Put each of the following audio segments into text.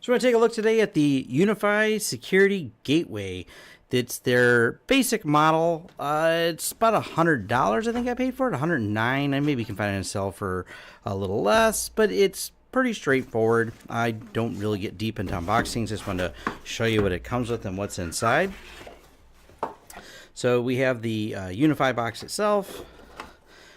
So we're going to take a look today at the UniFi Security Gateway. It's their basic model. It's about $100. I think I paid for it, $109. I maybe can find it on sale for a little less, but it's pretty straightforward. I don't really get deep into unboxings. Just wanted to show you what it comes with and what's inside. So we have the UniFi box itself.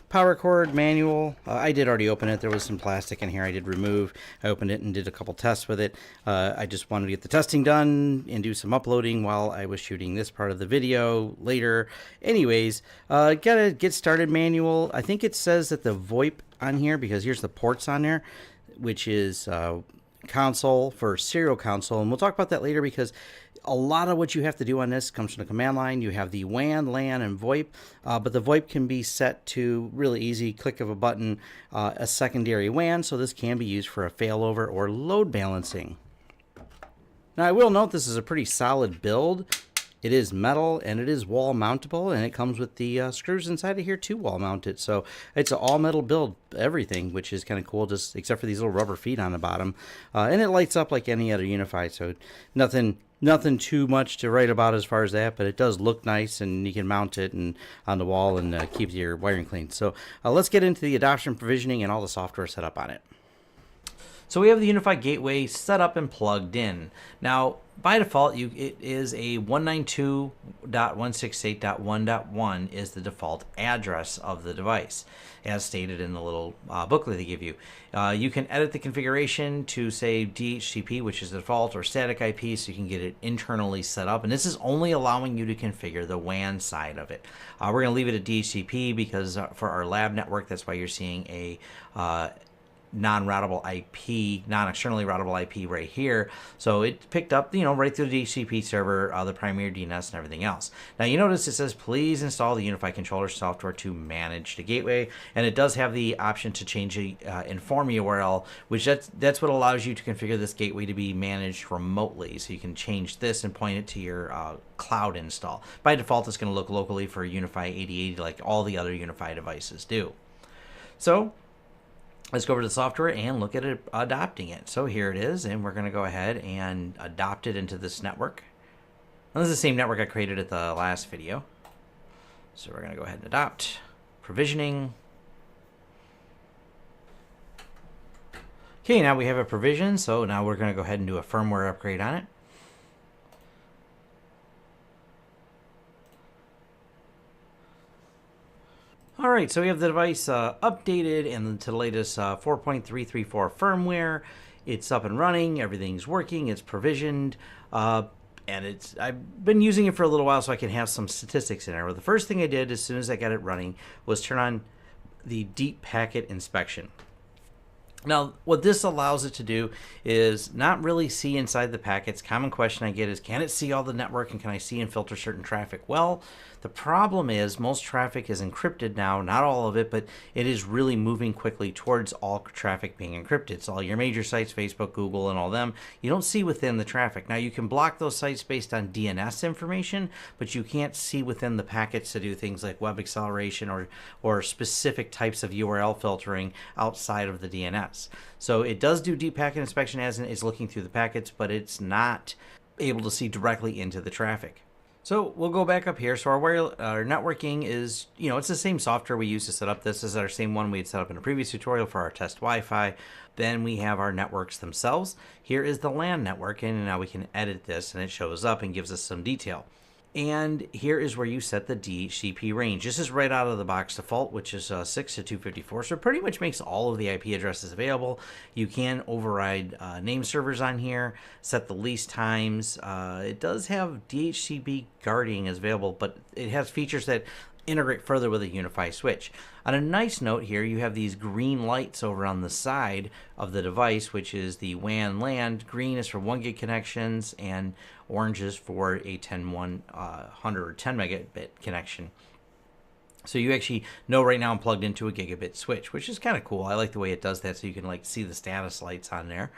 Power cord manual. I did already open it. There was some plastic in here I did remove. I opened it and did a couple tests with it. I just wanted to get the testing done and do some uploading while I was shooting this part of the video later. Anyways, gotta get started manual. I think it says that the VoIP on here, because here's the ports on there, which is console for serial console, and we'll talk about that later because a lot of what you have to do on this comes from the command line. You have the WAN, LAN, and VoIP, but the VoIP can be set to really easy click of a button, a secondary WAN, so this can be used for a failover or load balancing. Now I will note this is a pretty solid build. It is metal and it is wall mountable, and it comes with the screws inside of here to wall mount it. So it's an all metal build, everything, which is kind of cool, just except for these little rubber feet on the bottom. And it lights up like any other UniFi, so nothing too much to write about as far as that, but it does look nice, and you can mount it and on the wall and keep your wiring clean. So let's get into the adoption provisioning and all the software set up on it. So we have the UniFi Gateway set up and plugged in. Now, by default, it is a 192.168.1.1 is the default address of the device, as stated in the little booklet they give you. You can edit the configuration to say DHCP, which is the default, or static IP, so you can get it internally set up. And this is only allowing you to configure the WAN side of it. We're going to leave it at DHCP because for our lab network, that's why you're seeing a non-routable IP, non-externally routable IP right here. So it picked up, right through the DHCP server, the primary DNS and everything else. Now you notice it says, please install the UniFi controller software to manage the gateway. And it does have the option to change the inform URL, which that's what allows you to configure this gateway to be managed remotely. So you can change this and point it to your cloud install. By default, it's going to look locally for UniFi 8080 like all the other UniFi devices do. So let's go over to the software and look at it adopting it. So here it is, and we're going to go ahead and adopt it into this network. Now, this is the same network I created at the last video. So we're going to go ahead and adopt. Provisioning. Okay, now we have a provision, so now we're going to go ahead and do a firmware upgrade on it. All right, so we have the device updated and to the latest 4.334 firmware. It's up and running, everything's working, it's provisioned, and I've been using it for a little while so I can have some statistics in there. Well, the first thing I did as soon as I got it running was turn on the deep packet inspection. Now, what this allows it to do is not really see inside the packets. Common question I get is, can it see all the network and can I see and filter certain traffic? Well, the problem is most traffic is encrypted now, not all of it, but it is really moving quickly towards all traffic being encrypted. So all your major sites, Facebook, Google, and all them, you don't see within the traffic. Now, you can block those sites based on DNS information, but you can't see within the packets to do things like web acceleration or specific types of URL filtering outside of the DNS. So it does do deep packet inspection as it's looking through the packets, but it's not able to see directly into the traffic. So we'll go back up here. So our networking is, it's the same software we used to set up this. This is our same one we had set up in a previous tutorial for our test Wi-Fi. Then we have our networks themselves. Here is the LAN network, and now we can edit this and it shows up and gives us some detail. And here is where you set the DHCP range. This is right out of the box default, which is 6 to 254. So it pretty much makes all of the IP addresses available. You can override name servers on here, set the lease times. It does have DHCP guarding as available, but it has features that integrate further with a UniFi switch. On a nice note here, you have these green lights over on the side of the device, which is the WAN LAN. Green is for 1 gig connections, and orange is for a 100 or 10 megabit connection. So you actually know right now I'm plugged into a gigabit switch, which is kind of cool. I like the way it does that, so you can see the status lights on there.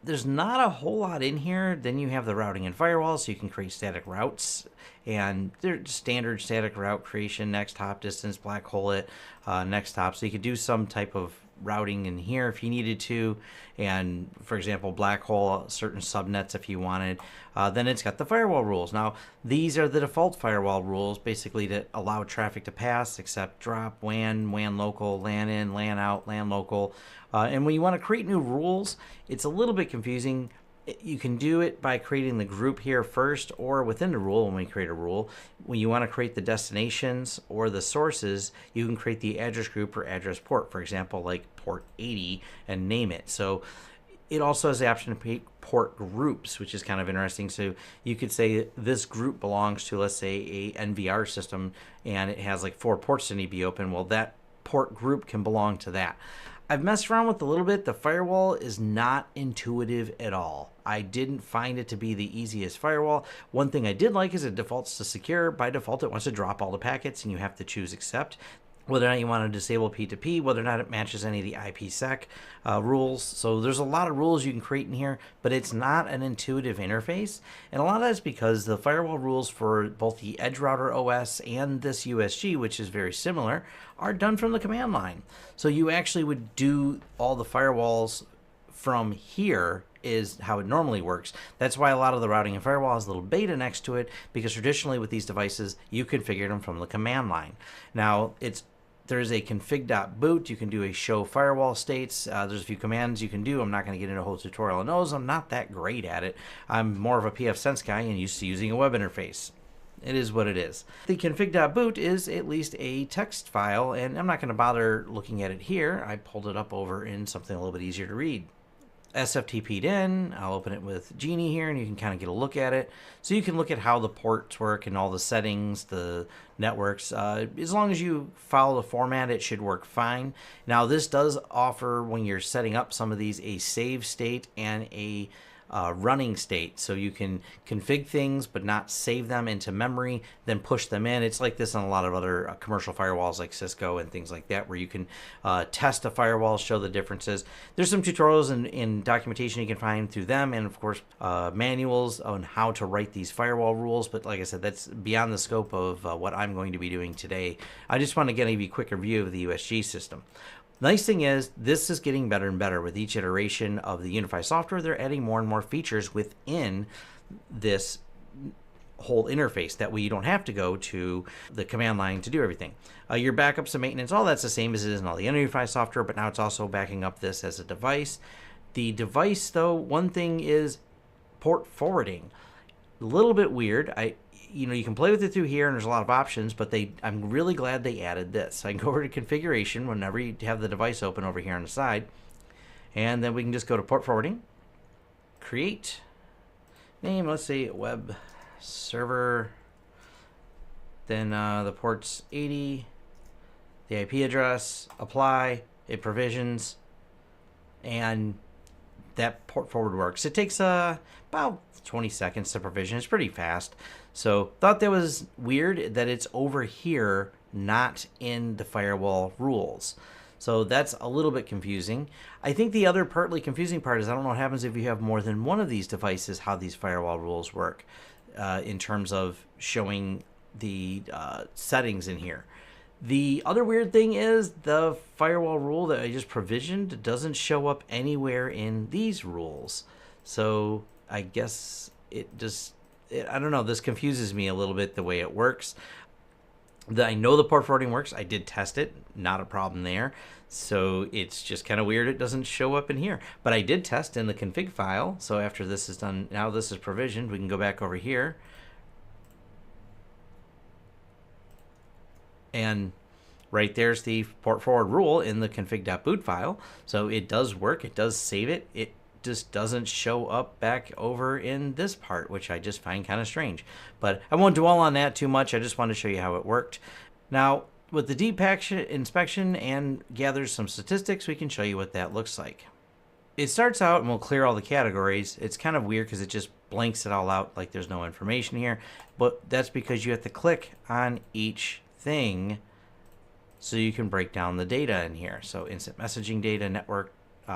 There's not a whole lot in here. Then you have the routing and firewall, so you can create static routes, and they're standard static route creation, next hop distance, black hole it, next hop. So you could do some type of routing in here if you needed to, and for example, black hole certain subnets if you wanted. Then it's got the firewall rules. Now, these are the default firewall rules, basically to allow traffic to pass, except drop, WAN, WAN local, LAN in, LAN out, LAN local. And when you want to create new rules, it's a little bit confusing. You can do it by creating the group here first, or within the rule. When we create a rule, when you want to create the destinations or the sources, you can create the address group or address port, for example, like port 80, and name it. So it also has the option to create port groups, which is kind of interesting. So you could say this group belongs to, let's say, a NVR system, and it has like 4 ports that need to be open. Well, that port group can belong to that. I've messed around with a little bit. The firewall is not intuitive at all. I didn't find it to be the easiest firewall. One thing I did like is it defaults to secure. By default, it wants to drop all the packets, and you have to choose accept. Whether or not you want to disable P2P, whether or not it matches any of the IPsec rules. So there's a lot of rules you can create in here, but it's not an intuitive interface. And a lot of that's because the firewall rules for both the Edge Router OS and this USG, which is very similar, are done from the command line. So you actually would do all the firewalls from here is how it normally works. That's why a lot of the routing and firewall has a little beta next to it, because traditionally with these devices, you configured them from the command line. Now, there's a config.boot. You can do a show firewall states. There's a few commands you can do. I'm not going to get into a whole tutorial on those. I'm not that great at it. I'm more of a pfSense guy and used to using a web interface. It is what it is. The config.boot is at least a text file, and I'm not going to bother looking at it here. I pulled it up over in something a little bit easier to read. SFTP'd in. I'll open it with Genie here, and you can kind of get a look at it. So you can look at how the ports work and all the settings, the networks. As long as you follow the format, it should work fine. Now, this does offer, when you're setting up some of these, a save state and a running state. So you can config things but not save them into memory, then push them in. It's like this on a lot of other commercial firewalls like Cisco and things like that, where you can test a firewall, show the differences. There's some tutorials and documentation you can find through them, and of course manuals on how to write these firewall rules. But like I said, that's beyond the scope of what I'm going to be doing today. I just want to give you a quick review of the USG system. Nice thing is, this is getting better and better with each iteration of the UniFi software. They're adding more and more features within this whole interface. That way you don't have to go to the command line to do everything. Your backups and maintenance, all that's the same as it is in all the UniFi software, but now it's also backing up this as a device. The device, though, one thing is port forwarding. A little bit weird. You can play with it through here, and there's a lot of options, but I'm really glad they added this. I can go over to configuration whenever you have the device open over here on the side, and then we can just go to port forwarding, create, name, let's say web server, then the port's 80, the IP address, apply, it provisions, and that port forward works. It takes about 20 seconds to provision. It's pretty fast. So thought that was weird that it's over here, not in the firewall rules. So that's a little bit confusing. I think the other partly confusing part is I don't know what happens if you have more than one of these devices, how these firewall rules work in terms of showing the settings in here. The other weird thing is the firewall rule that I just provisioned doesn't show up anywhere in these rules. So I guess I don't know, this confuses me a little bit the way it works. I know the port forwarding works. I did test it, not a problem there. So it's just kind of weird it doesn't show up in here. But I did test in the config file. So after this is done, now this is provisioned, we can go back over here. And right there's the port forward rule in the config.boot file. So it does work, it does save it. It just doesn't show up back over in this part, which I just find kind of strange. But I won't dwell on that too much. I just want to show you how it worked. Now, with the deep inspection and gathers some statistics, we can show you what that looks like. It starts out, and we'll clear all the categories. It's kind of weird because it just blanks it all out like there's no information here. But that's because you have to click on each thing so you can break down the data in here. So instant messaging data, network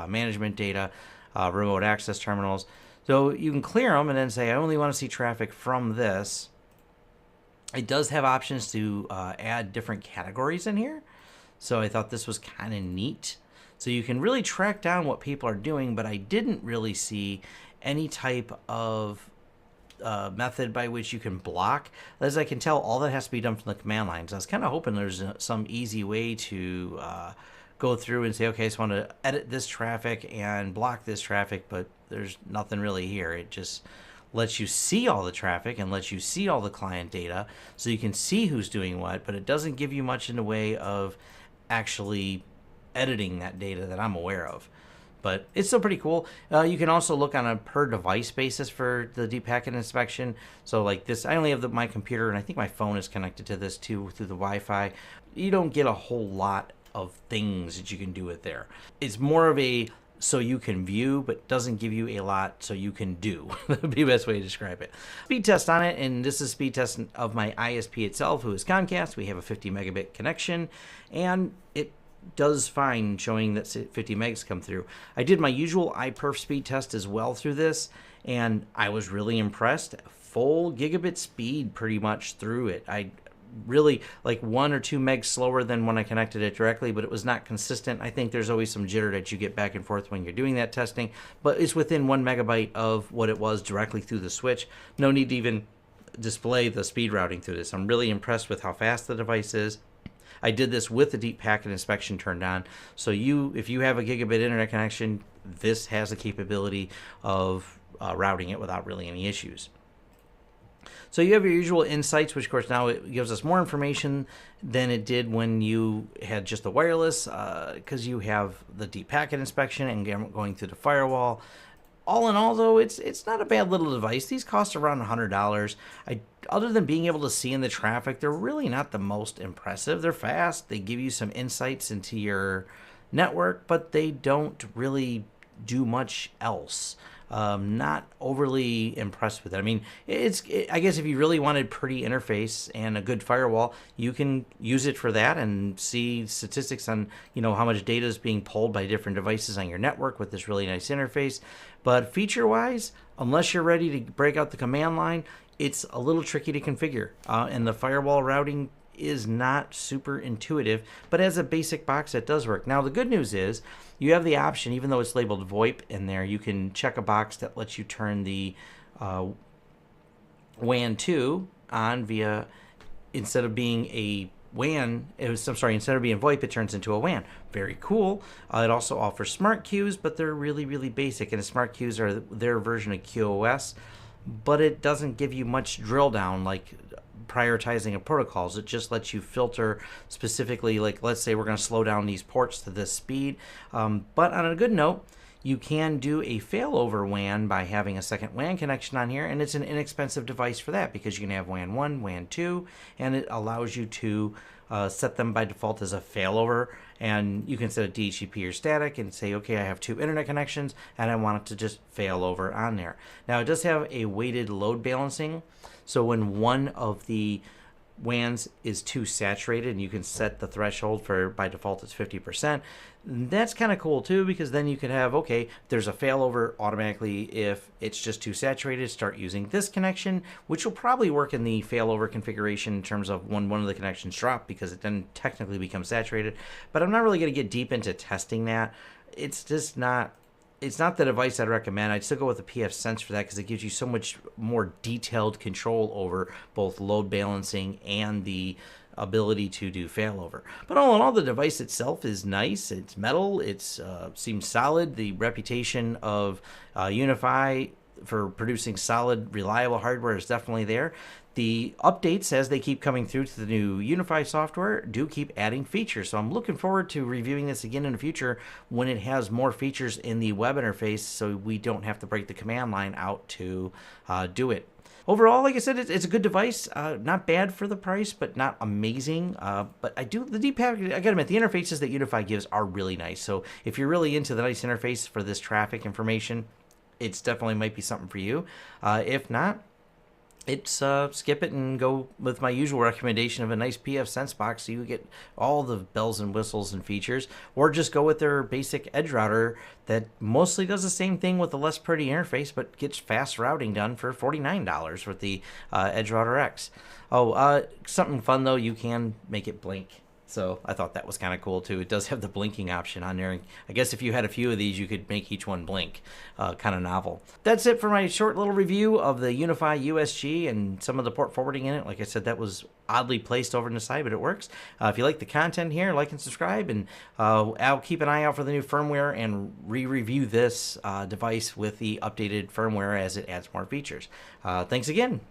management data, remote access terminals. So you can clear them and then say, I only want to see traffic from this. It does have options to add different categories in here. So I thought this was kind of neat. So you can really track down what people are doing, but I didn't really see any type of method by which you can block. As I can tell, all that has to be done from the command line. So I was kind of hoping there's some easy way to go through and say, okay, I just want to edit this traffic and block this traffic, but there's nothing really here. It just lets you see all the traffic and lets you see all the client data so you can see who's doing what, but it doesn't give you much in the way of actually editing that data that I'm aware of. But it's still pretty cool. You can also look on a per device basis for the deep packet inspection. So like this, I only have my computer, and I think my phone is connected to this too through the Wi-Fi. You don't get a whole lot of things that you can do with there. It's more of a so you can view, but doesn't give you a lot so you can do. That would be the best way to describe it. Speed test on it, and this is speed test of my ISP itself, who is Comcast. We have a 50 megabit connection, and it does fine showing that 50 megs come through. I did my usual iPerf speed test as well through this, and I was really impressed. Full gigabit speed pretty much through it. I really like 1 or 2 megs slower than when I connected it directly, but it was not consistent. I think there's always some jitter that you get back and forth when you're doing that testing, but it's within 1 megabyte of what it was directly through the switch. No need to even display the speed routing through this. I'm really impressed with how fast the device is. I did this with the deep packet inspection turned on. So if you have a gigabit internet connection, this has the capability of routing it without really any issues. So you have your usual insights, which of course now it gives us more information than it did when you had just the wireless, because you have the deep packet inspection and going through the firewall. All in all, though, it's not a bad little device. These cost around $100. Other than being able to see in the traffic, they're really not the most impressive. They're fast. They give you some insights into your network, but they don't really do much else. Not overly impressed with it. I mean, I guess if you really wanted pretty interface and a good firewall, you can use it for that and see statistics on, how much data is being pulled by different devices on your network with this really nice interface. But feature-wise, unless you're ready to break out the command line, it's a little tricky to configure. And the firewall routing is not super intuitive, but as a basic box, it does work. Now, the good news is you have the option, even though it's labeled VoIP in there, you can check a box that lets you turn the WAN 2 on via, instead of being a WAN, instead of being VoIP, it turns into a WAN. Very cool. It also offers smart queues, but they're really, really basic, and the smart queues are their version of QoS, but it doesn't give you much drill down like prioritizing of protocols. It just lets you filter specifically, like let's say we're going to slow down these ports to this speed. But on a good note, you can do a failover WAN by having a second WAN connection on here, and it's an inexpensive device for that because you can have WAN 1, WAN 2, and it allows you to set them by default as a failover, and you can set a DHCP or static and say, okay, I have 2 internet connections and I want it to just fail over on there. Now it does have a weighted load balancing, so when one of the WANs is too saturated, and you can set the threshold for, by default it's 50%. That's kind of cool too, because then you could have, okay, there's a failover automatically if it's just too saturated, start using this connection, which will probably work in the failover configuration in terms of when one of the connections drop, because it then technically becomes saturated. But I'm not really going to get deep into testing that. It's just not, it's not the device I'd recommend. I'd still go with the pfSense for that because it gives you so much more detailed control over both load balancing and the ability to do failover. But all in all, the device itself is nice. It's metal. It seems solid. The reputation of UniFi for producing solid, reliable hardware is definitely there. The updates, as they keep coming through to the new UniFi software, do keep adding features. So I'm looking forward to reviewing this again in the future when it has more features in the web interface, so we don't have to break the command line out to do it. Overall, like I said, it's a good device. Not bad for the price, but not amazing. But I do, the deep packet, I gotta admit, the interfaces that UniFi gives are really nice. So if you're really into the nice interface for this traffic information, it's definitely might be something for you. If not, it's skip it and go with my usual recommendation of a nice pfSense box so you get all the bells and whistles and features, or just go with their basic edge router that mostly does the same thing with a less pretty interface but gets fast routing done for $49 with the Edge Router X. Something fun though, you can make it blink. So I thought that was kind of cool too. It does have the blinking option on there. I guess if you had a few of these, you could make each one blink. Kind of novel. That's it for my short little review of the UniFi USG and some of the port forwarding in it. Like I said, that was oddly placed over in the side, but it works. If you like the content here, like and subscribe, and I'll keep an eye out for the new firmware and re-review this device with the updated firmware as it adds more features. Thanks again.